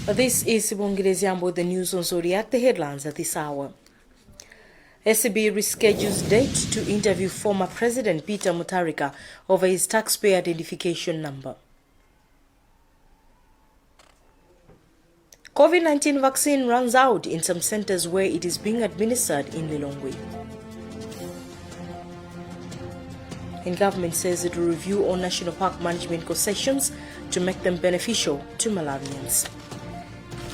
This is Sibongile the news on Zodiak, the headlines at this hour. SCB reschedules date to interview former President Peter Mutharika over his taxpayer identification number. COVID-19 vaccine runs out in some centers where it is being administered in Lilongwe. And government says it will review all national park management concessions to make them beneficial to Malawians.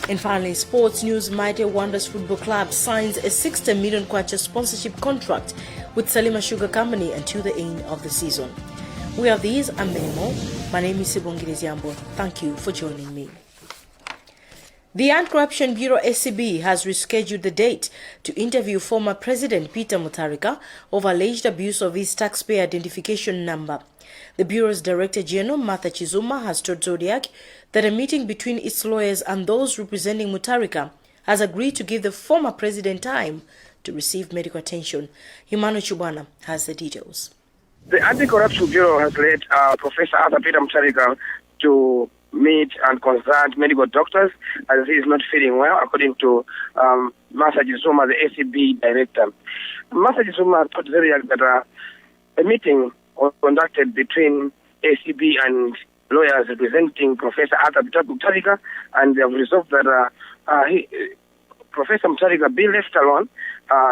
And finally, sports news. Mighty Wonders Football Club signs a 60 million kwacha sponsorship contract with Salima Sugar Company until the end of the season. We have these and many more. My name is Sibongile Ziambo. Thank you for joining me. The Anti-Corruption Bureau SCB has rescheduled the date to interview former President Peter Mutharika over alleged abuse of his taxpayer identification number. The Bureau's Director General, Martha Chizuma, has told Zodiak that a meeting between its lawyers and those representing Mutharika has agreed to give the former president time to receive medical attention. Himano Chubana has the details. The Anti-Corruption Bureau has led Professor Peter Mutharika to meet and consult medical doctors as he is not feeling well, according to Martha Chizuma, the ACB director. Martha Chizuma told Zodiak that a meeting was conducted between ACB and lawyers representing Professor Peter Mutharika, and they have resolved that Professor Mutharika be left alone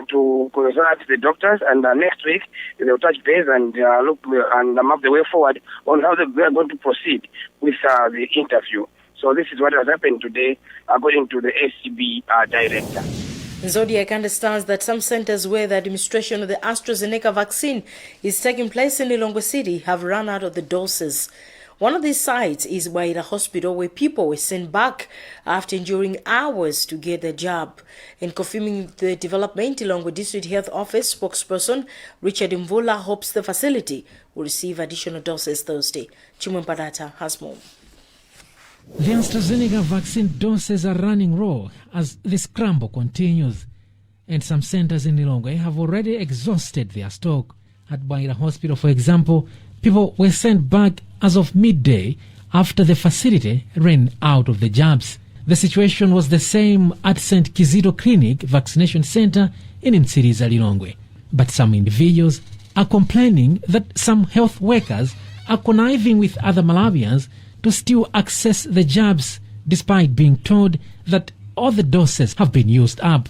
to consult the doctors, and next week they will touch base and look and map the way forward on how they are going to proceed with the interview. So this is what has happened today, according to the ACB director. Zodiac understands that some centers where the administration of the AstraZeneca vaccine is taking place in Lilongwe City have run out of the doses. One of these sites is Waira Hospital, where people were sent back after enduring hours to get their jab. In confirming the development, Lilongwe District Health Office spokesperson Richard Mvula hopes the facility will receive additional doses Thursday. Chimwe Padata has more. The AstraZeneca vaccine doses are running raw as the scramble continues, and some centers in Lilongwe have already exhausted their stock. At Waira Hospital, for example, people were sent back as of midday after the facility ran out of the jabs. The situation was the same at St. Kizito Clinic Vaccination Center in Msiriza, Lilongwe. But some individuals are complaining that some health workers are conniving with other Malawians to still access the jabs, despite being told that all the doses have been used up.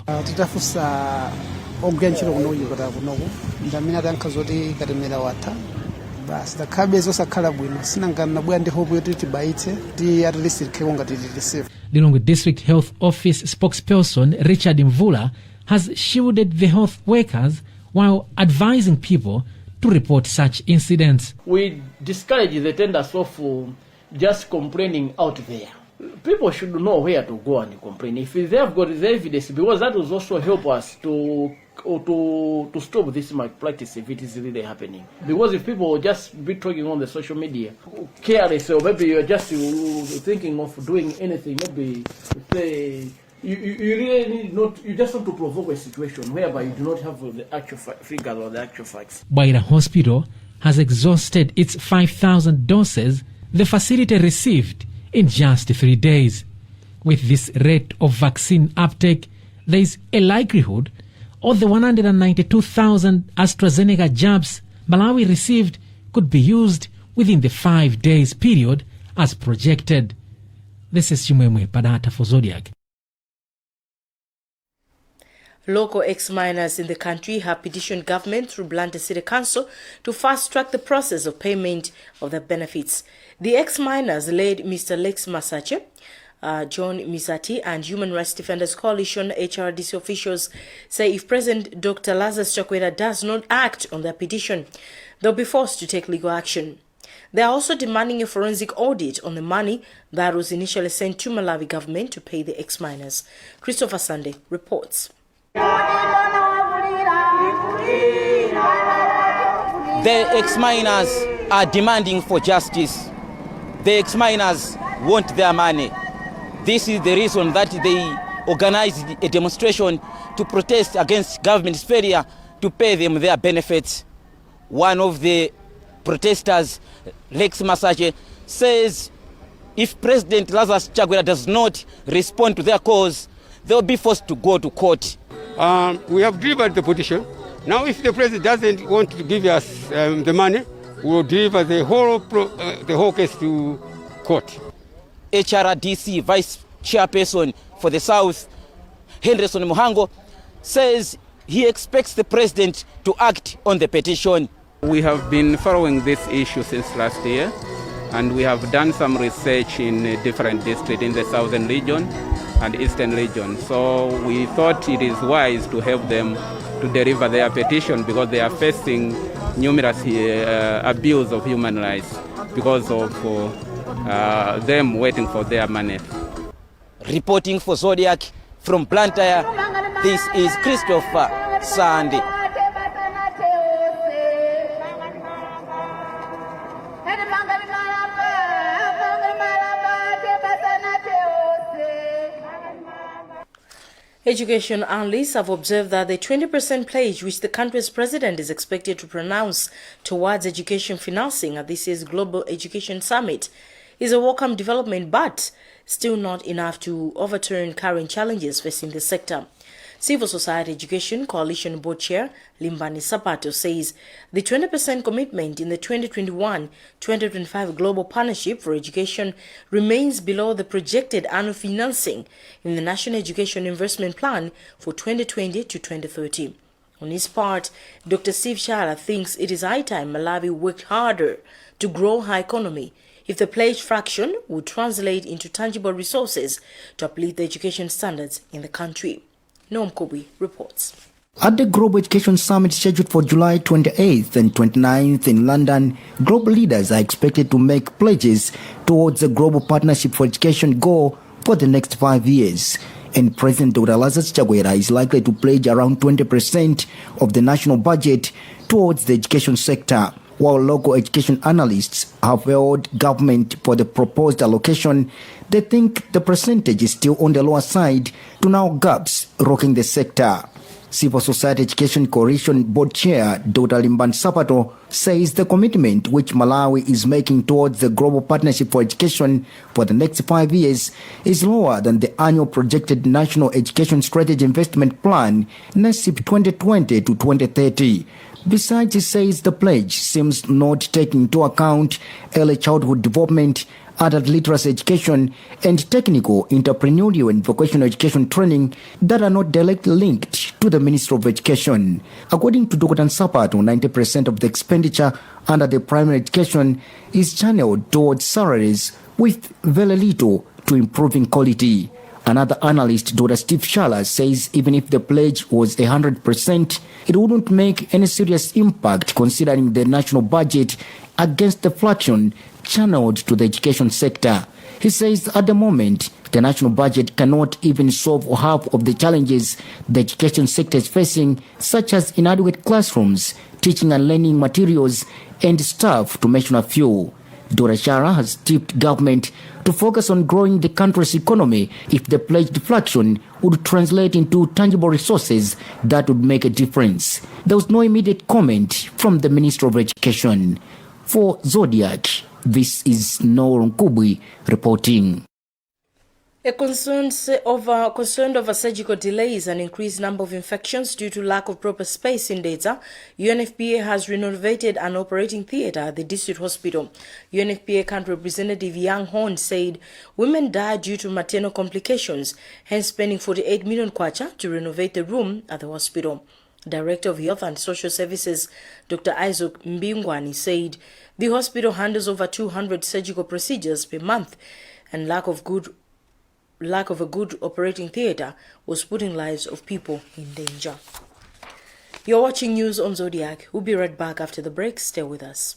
Lilongwe District Health Office spokesperson Richard Mvula has shielded the health workers while advising people to report such incidents. We discourage the tenders of just complaining out there. People should know where to go and complain if they have got the evidence, because that will also help us to stop this malpractice if it is really happening. Because if people will just be talking on the social media careless, or maybe you're just thinking of doing anything, maybe say you really need not, you just want to provoke a situation whereby you do not have the actual figures or the actual facts. Waira Hospital has exhausted its 5,000 doses the facility received in just 3 days. With this rate of vaccine uptake, there is a likelihood of the 192,000 AstraZeneca jabs Malawi received could be used within the 5 days period as projected. This is Chimwemwe Padata for Zodiac. Local ex-miners in the country have petitioned government through Blantyre City Council to fast-track the process of payment of their benefits. The ex-miners led Mr. Lex Masache, John Misati and Human Rights Defenders Coalition HRDC officials say if President Dr. Lazarus Chakwera does not act on their petition, they'll be forced to take legal action. They are also demanding a forensic audit on the money that was initially sent to Malawi government to pay the ex-miners. Christopher Sunday reports. The ex-miners are demanding for justice. The ex-miners want their money. This is the reason that they organized a demonstration to protest against government's failure to pay them their benefits. One of the protesters, Lex Masache, says If President Lazarus Chakwera does not respond to their cause, they will be forced to go to court. We have delivered the petition. Now, if the president doesn't want to give us the money, we will deliver the whole case to court. HRDC Vice Chairperson for the South, Henderson Muhango, says he expects the president to act on the petition. We have been following this issue since last year, and we have done some research in different districts in the southern region and eastern region. So we thought it is wise to help them to deliver their petition because they are facing numerous abuse of human rights because of them waiting for their money. Reporting for Zodiac from Blantyre, this is Christopher Sandy. Education analysts have observed that the 20% pledge which the country's president is expected to pronounce towards education financing at this year's Global Education Summit is a welcome development, but still not enough to overturn current challenges facing the sector. Civil Society Education Coalition Board Chair Limbani Sapato says the 20% commitment in the 2021-2025 Global Partnership for Education remains below the projected annual financing in the National Education Investment Plan for 2020 to 2030. On his part, Dr. Steve Shala thinks it is high time Malawi worked harder to grow her economy if the pledged fraction would translate into tangible resources to uplift the education standards in the country. Noam Kobi reports. At the Global Education Summit scheduled for July 28th and 29th in London, global leaders are expected to make pledges towards the Global Partnership for Education goal for the next 5 years. And President Dr. Lazarus Chakwera is likely to pledge around 20% of the national budget towards the education sector. While local education analysts have held government for the proposed allocation, they think the percentage is still on the lower side to now gaps rocking the sector. Civil Society Education Coalition Board Chair Dr. Limban Sapato says the commitment which Malawi is making towards the Global Partnership for Education for the next 5 years is lower than the annual projected National Education Strategy Investment Plan, NESIP 2020 to 2030. Besides, he says the pledge seems not taking into account early childhood development, adult literacy education, and technical, entrepreneurial and vocational education training that are not directly linked to the Ministry of Education. According to Dr. Sapato, 90% of the expenditure under the primary education is channeled towards salaries with very little to improving quality. Another analyst, Dr. Steve Shala, says even if the pledge was 100%, it wouldn't make any serious impact considering the national budget against the fraction channeled to the education sector. He says at the moment, the national budget cannot even solve half of the challenges the education sector is facing, such as inadequate classrooms, teaching and learning materials, and staff, to mention a few. Dr. Shara has tipped government to focus on growing the country's economy if the pledged fraction would translate into tangible resources that would make a difference. There was no immediate comment from the Minister of Education. For Zodiac, this is Noam Kobi reporting. Concerned over surgical delays and increased number of infections due to lack of proper space in data, UNFPA has renovated an operating theatre at the district hospital. UNFPA country representative Yang Horn said women died due to maternal complications, hence spending 48 million kwacha to renovate the room at the hospital. Director of Health and Social Services, Dr. Isaac Mbingwani, said the hospital handles over 200 surgical procedures per month, and lack of a good operating theatre was putting lives of people in danger. You're watching news on Zodiac. We'll be right back after the break. Stay with us.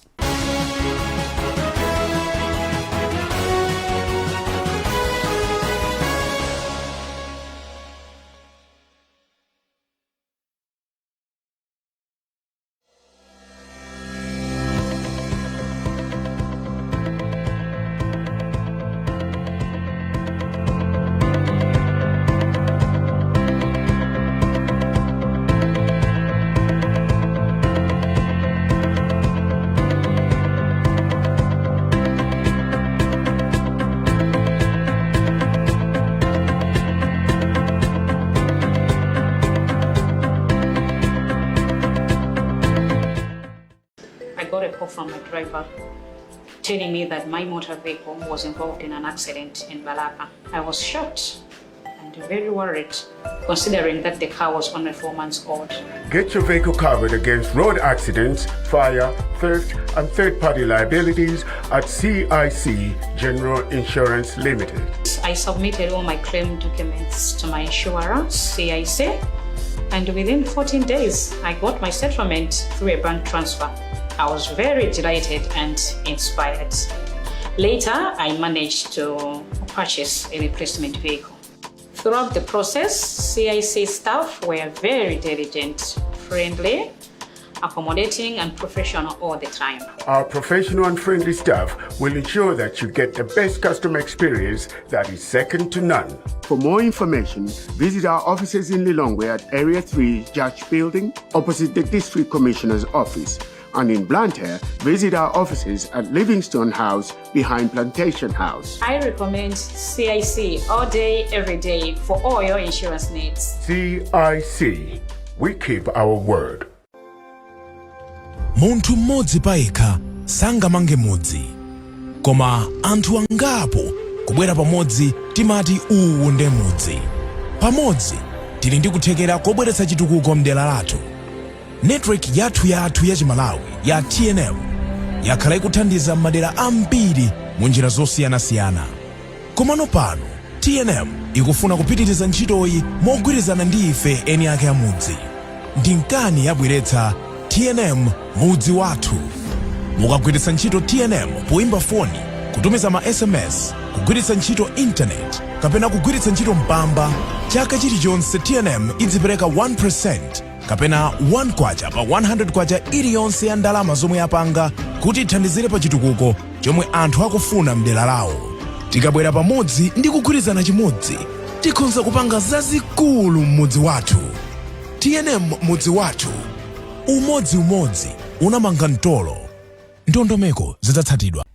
telling me that my motor vehicle was involved in an accident in Balaka. I was shocked and very worried, considering that the car was only 4 months old. Get your vehicle covered against road accidents, fire, theft, and third-party liabilities at CIC General Insurance Limited. I submitted all my claim documents to my insurer, CIC, and within 14 days, I got my settlement through a bank transfer. I was very delighted and inspired. Later, I managed to purchase a replacement vehicle. Throughout the process, CIC staff were very diligent, friendly, accommodating, and professional all the time. Our professional and friendly staff will ensure that you get the best customer experience that is second to none. For more information, visit our offices in Lilongwe at Area 3 Judge Building, opposite the District Commissioner's office. And in Blantyre, visit our offices at Livingstone House behind Plantation House. I recommend CIC all day, every day for all your insurance needs. CIC, we keep our word. Muntu mmodzi payekha sangamange mudzi, koma anthu angapo kubwera pamodzi timati uwu nde mudzi. Pamodzi tili ndi kuthekera kobweretsa chitukuko mdera lathu. Network yathu ya Chimalawi ya TNM yakhala ikuthandiza madera ambiri mu njira zosiyanasiyana. Komano pano TNM ikufuna kupitiriza ntchitoyi mogwirizana ndi ife eni ake amudzi. Ndi nkani yabweretsa TNM mudzi wathu. Mukagwiritsa ntchito TNM poimba foni, kutumiza ma SMS, kugwiritsa ntchito internet, kapena kugwiritsa ntchito mpamba, chaka chilichonse TNM idzipereka 1% kapena 1 kwacha pa 100 kwacha iliyonse ya ndalama zomwe yapanga kuti ithandizire pa chitukuko chomwe anthu akufuna mdera lawo. Tikabwera pamodzi ndi kugwirizana chimodzi, tikhonza kupanga zazikulu mmudzi wathu. TNM mudzi wathu. Umodzi unamanga mtolo. Ndondomeko zidzatsatidwa.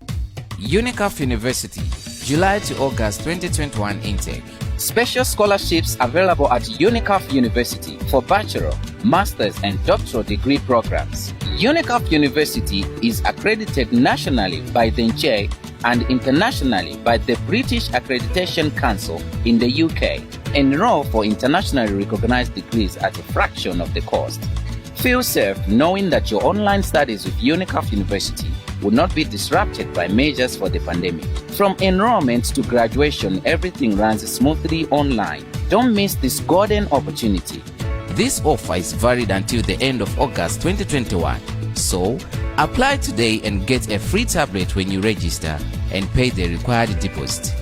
UNICAF University, July to August 2021 intake. Special scholarships available at UNICAF University for bachelor, master's and doctoral degree programs. UNICAF University is accredited nationally by the NCHE and internationally by the British Accreditation Council in the UK. Enroll for internationally recognized degrees at a fraction of the cost. Feel safe knowing that your online studies with UNICAF University will not be disrupted by measures for the pandemic. From enrollment to graduation, everything runs smoothly online. Don't miss this golden opportunity. This offer is valid until the end of August 2021. So, apply today and get a free tablet when you register and pay the required deposit.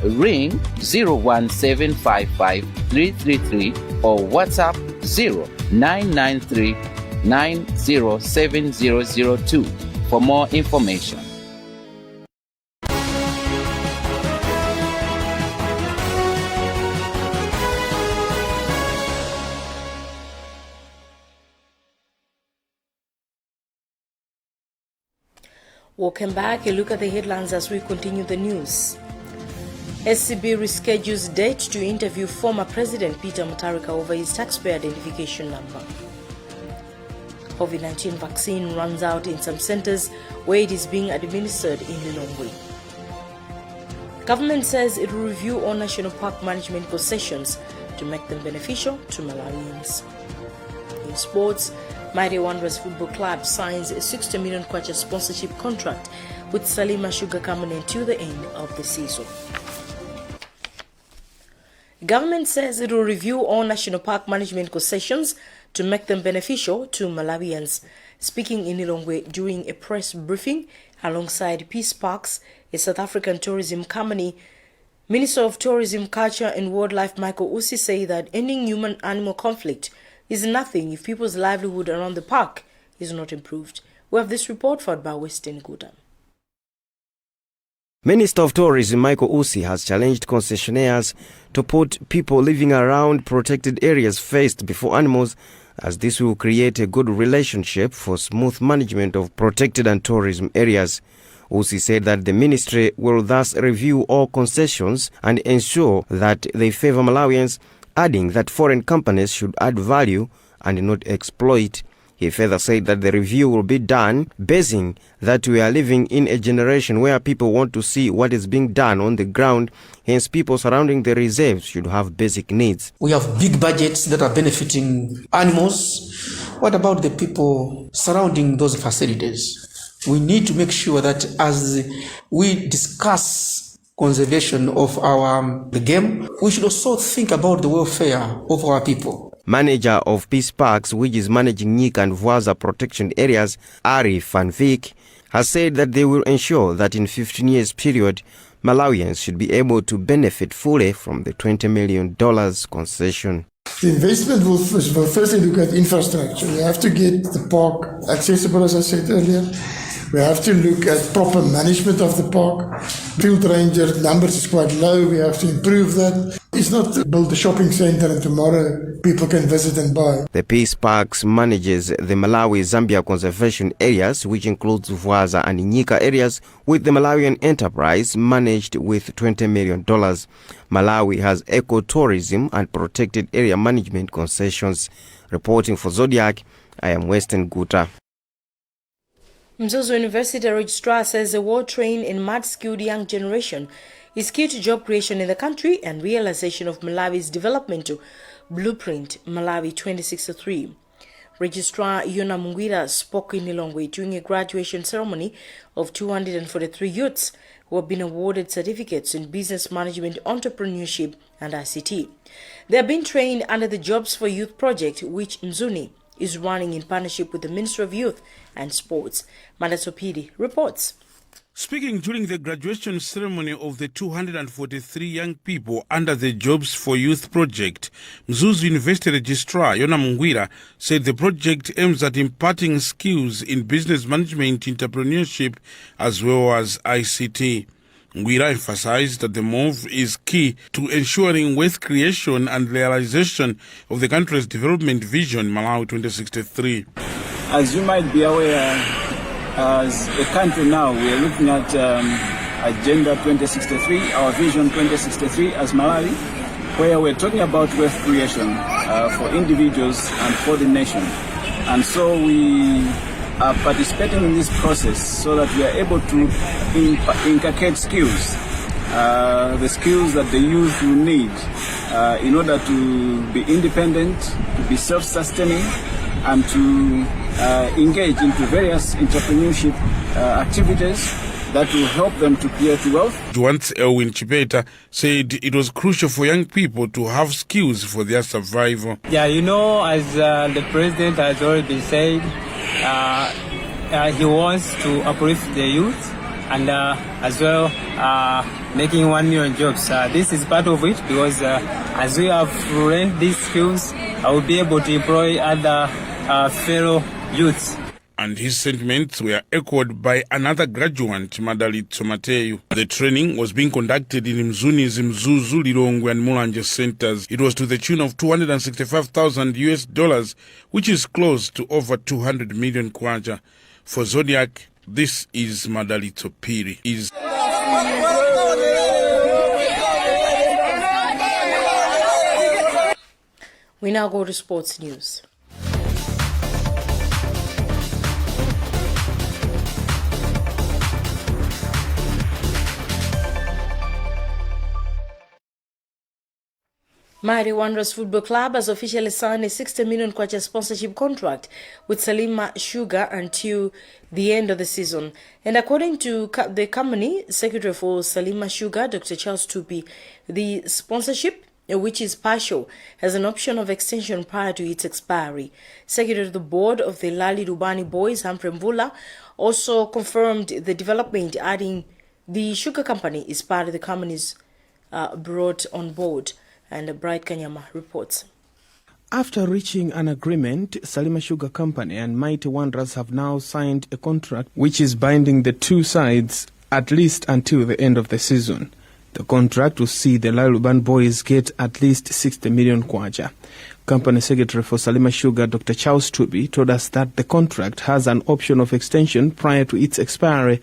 Ring 01755 333 or WhatsApp 0993 907002 for more information. Welcome back. A look at the headlines as we continue the news. SCB reschedules date to interview former President Peter Mutharika over his taxpayer identification number. COVID-19 vaccine runs out in some centers where it is being administered in Lilongwe. Government says it will review all national park management concessions to make them beneficial to Malawians. In sports, Mighty Wanderers Football Club signs a 60 million kwacha sponsorship contract with Salima Sugar Company until the end of the season. Government says it will review all national park management concessions to make them beneficial to Malawians. Speaking in Lilongwe during a press briefing alongside Peace Parks, a South African tourism company, Minister of Tourism, Culture and Wildlife Michael Usi say that ending human-animal conflict is nothing if people's livelihood around the park is not improved. We have this report for by Western Gudam. Minister of Tourism Michael Usi has challenged concessionaires to put people living around protected areas first before animals, as this will create a good relationship for smooth management of protected and tourism areas. Usi said that the ministry will thus review all concessions and ensure that they favor Malawians, adding that foreign companies should add value and not exploit He further said that the review will be done basing that we are living in a generation where people want to see what is being done on the ground. Hence, people surrounding the reserves should have basic needs. We have big budgets that are benefiting animals. What about the people surrounding those facilities? We need to make sure that as we discuss conservation of the game, we should also think about the welfare of our people. Manager of Peace Parks, which is managing Nyika and Vwaza protection areas, Ari Van Vick, has said that they will ensure that in 15 years period, Malawians should be able to benefit fully from the $20 million concession. The investment will firstly look at infrastructure. We have to get the park accessible, as I said earlier. We have to look at proper management of the park. Field ranger numbers is quite low. We have to improve that. It's not to build a shopping center and tomorrow people can visit and buy. The Peace Parks manages the Malawi-Zambia conservation areas, which includes Vwaza and Nyika areas, with the Malawian enterprise managed with $20 million. Malawi has ecotourism and protected area management concessions. Reporting for Zodiac, I am Western Guta. Mzuzu University Registrar says the well-trained and mad-skilled young generation is key to job creation in the country and realization of Malawi's developmental blueprint, Malawi 2063. Registrar Yona Mungwira spoke in Lilongwe during a graduation ceremony of 243 youths who have been awarded certificates in business management, entrepreneurship and ICT. They have been trained under the Jobs for Youth project, which Mzuni is running in partnership with the Ministry of Youth and Sports. Madatopidi reports. Speaking during the graduation ceremony of the 243 young people under the Jobs for Youth project, Mzuzu University Registrar Yona Mungwira said the project aims at imparting skills in business management, entrepreneurship, as well as ICT. Mungwira emphasized that the move is key to ensuring wealth creation and realization of the country's development vision, Malawi 2063. As you might be aware, as a country now, we are looking at Agenda 2063, our Vision 2063 as Malawi, where we're talking about wealth creation for individuals and for the nation. And so we are participating in this process so that we are able to inculcate skills, the skills that the youth will need in order to be independent, to be self-sustaining, and to engage into various entrepreneurship activities that will help them to create wealth. Once Elwin Chipeta said it was crucial for young people to have skills for their survival. Yeah, as the president has already said, he wants to uplift the youth and as well making 1 million jobs. This is part of it because as we have learned these skills, I will be able to employ other fellow youths. And his sentiments were echoed by another graduate, Madali Tsomateyu. The training was being conducted in Mzuni's Mzuzu, Lilongwe and Mulanje centers. It was to the tune of $265,000, which is close to over 200 million kwacha. For Zodiac, this is Madali Topiri. We now go to sports news. Mighty Wanderers Football Club has officially signed a 60 million kwacha sponsorship contract with Salima Sugar until the end of the season. And according to the company secretary for Salima Sugar, Dr. Charles Tupi, the sponsorship, which is partial, has an option of extension prior to its expiry. Secretary of the board of the Lali Rubani Boys, Humphrey Mvula, also confirmed the development, adding the sugar company is part of the companies brought on board. And Bright Kanyama reports. After reaching an agreement, Salima Sugar Company and Mighty Wanderers have now signed a contract which is binding the two sides at least until the end of the season. The contract will see the Laluban boys get at least 60 million kwacha. Company Secretary for Salima Sugar, Dr. Charles Tubi, told us that the contract has an option of extension prior to its expiry,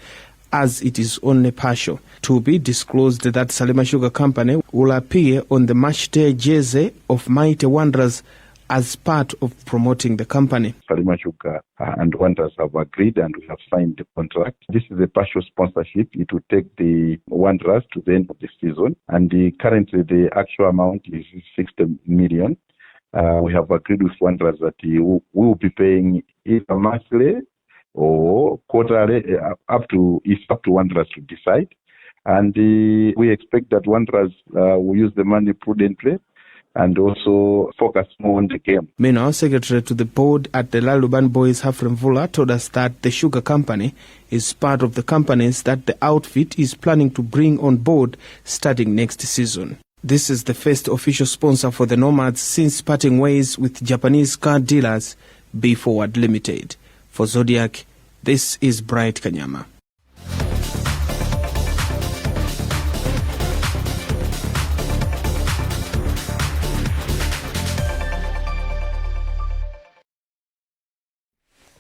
as it is only partial. Tubi disclosed that Salima Sugar Company will appear on the match day jersey of Mighty Wanderers as part of promoting the company. Salima Sugar and Wanderers have agreed and we have signed the contract. This is a partial sponsorship. It will take the Wanderers to the end of the season, and currently the actual amount is 60 million. We have agreed with Wanderers that we will be paying either monthly or quarterly, up to Wanderers to decide. And we expect that Wanderers will use the money prudently and also focus more on the game. Meanwhile, Secretary to the board at the Laluban Boys Hafremvula told us that the sugar company is part of the companies that the outfit is planning to bring on board starting next season. This is the first official sponsor for the Nomads since parting ways with Japanese car dealers Be Forward Limited. For Zodiac, this is Bright Kanyama.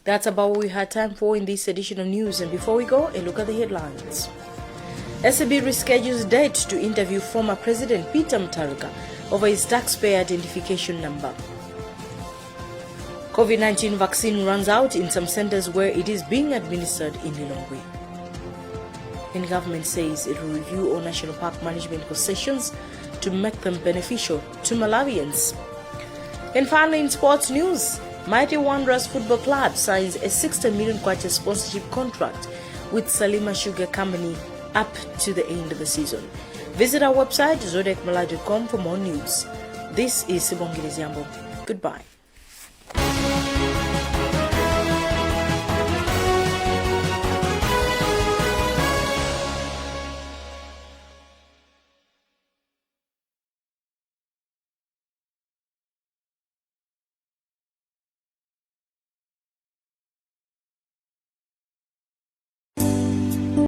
That's about what we had time for in this edition of news. And before we go, a look at the headlines. SAB reschedules date to interview former President Peter Mutharika over his taxpayer identification number. COVID-19 vaccine runs out in some centers where it is being administered in Lilongwe. And government says it will review all national park management concessions to make them beneficial to Malawians. And finally, in sports news, Mighty Wanderers Football Club signs a 60 million kwacha sponsorship contract with Salima Sugar Company up to the end of the season. Visit our website zodiacmalai.com for more news. This is Sibongile Ziambo. Goodbye.